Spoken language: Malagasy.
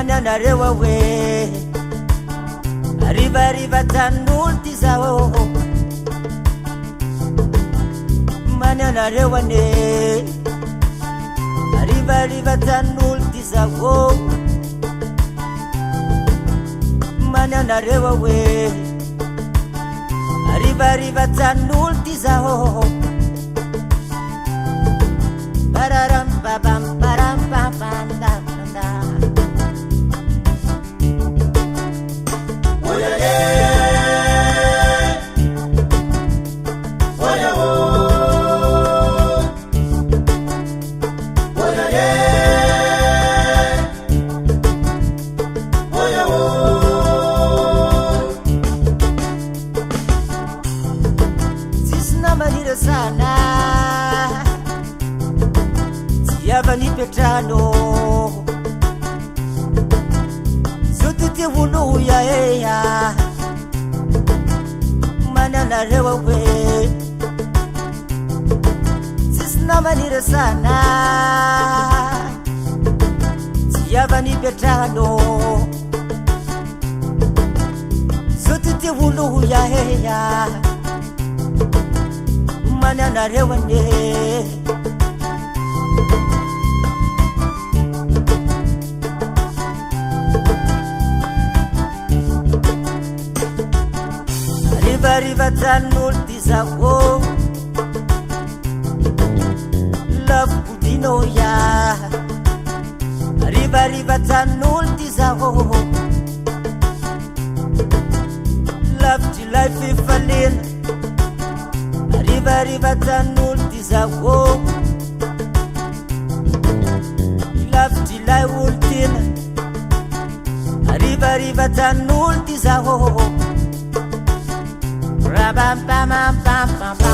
mananarewa we arriva tanulti zao mananarewa ne arriva tanulti zao mananarewa we arriva tanulti zao pararam pam param pam pam da da oya oya oya oya sisna marira sana Yavani Petrano Zututi wulu ya eya Manana rewa we Sisna manira sana Yavani Petrano Zututi wulu ya eya Manana rewa ne Arriva tanulti zao Love Pudino ya Arriva tanulti zao Love till life ifalin Arriva tanulti zao Love till I ultin Arriva tanulti zao Rabam pam pam pam pam